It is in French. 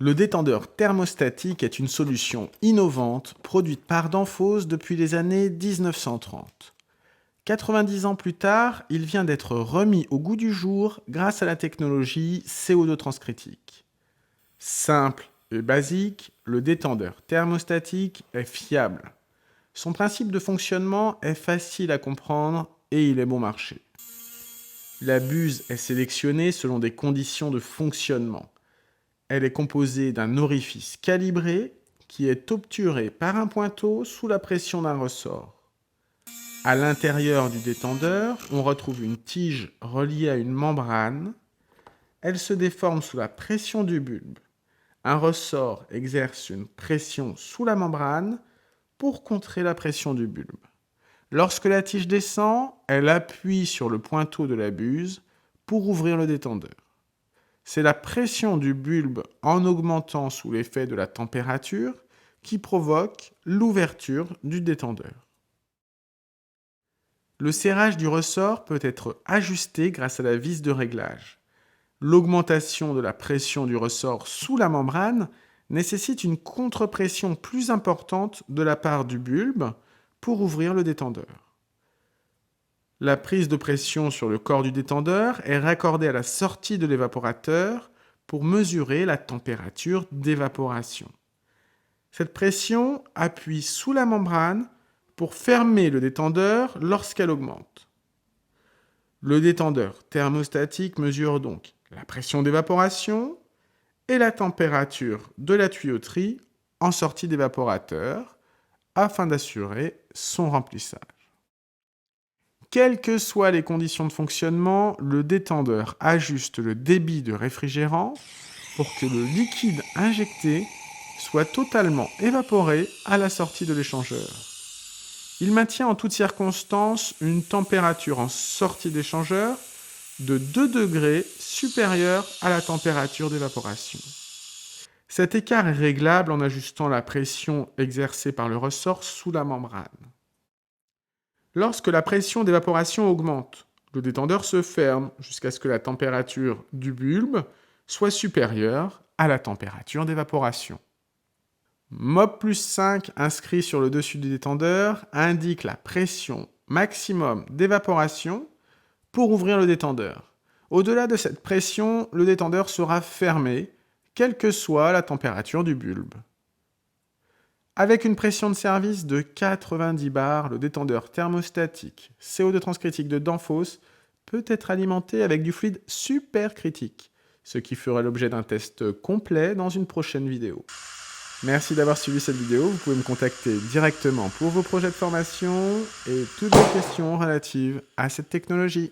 Le détendeur thermostatique est une solution innovante produite par Danfoss depuis les années 1930. 90 ans plus tard, il vient d'être remis au goût du jour grâce à la technologie CO2 transcritique. Simple et basique, le détendeur thermostatique est fiable. Son principe de fonctionnement est facile à comprendre et il est bon marché. La buse est sélectionnée selon des conditions de fonctionnement. Elle est composée d'un orifice calibré qui est obturé par un pointeau sous la pression d'un ressort. À l'intérieur du détendeur, on retrouve une tige reliée à une membrane. Elle se déforme sous la pression du bulbe. Un ressort exerce une pression sous la membrane pour contrer la pression du bulbe. Lorsque la tige descend, elle appuie sur le pointeau de la buse pour ouvrir le détendeur. C'est la pression du bulbe en augmentant sous l'effet de la température qui provoque l'ouverture du détendeur. Le serrage du ressort peut être ajusté grâce à la vis de réglage. L'augmentation de la pression du ressort sous la membrane nécessite une contre-pression plus importante de la part du bulbe pour ouvrir le détendeur. La prise de pression sur le corps du détendeur est raccordée à la sortie de l'évaporateur pour mesurer la température d'évaporation. Cette pression appuie sous la membrane pour fermer le détendeur lorsqu'elle augmente. Le détendeur thermostatique mesure donc la pression d'évaporation et la température de la tuyauterie en sortie d'évaporateur afin d'assurer son remplissage. Quelles que soient les conditions de fonctionnement, le détendeur ajuste le débit de réfrigérant pour que le liquide injecté soit totalement évaporé à la sortie de l'échangeur. Il maintient en toutes circonstances une température en sortie d'échangeur de 2 degrés supérieure à la température d'évaporation. Cet écart est réglable en ajustant la pression exercée par le ressort sous la membrane. Lorsque la pression d'évaporation augmente, le détendeur se ferme jusqu'à ce que la température du bulbe soit supérieure à la température d'évaporation. MOB plus 5 inscrit sur le dessus du détendeur indique la pression maximum d'évaporation pour ouvrir le détendeur. Au-delà de cette pression, le détendeur sera fermé, quelle que soit la température du bulbe. Avec une pression de service de 90 bars, le détendeur thermostatique CO2 transcritique de Danfoss peut être alimenté avec du fluide supercritique, ce qui fera l'objet d'un test complet dans une prochaine vidéo. Merci d'avoir suivi cette vidéo, vous pouvez me contacter directement pour vos projets de formation et toutes les questions relatives à cette technologie.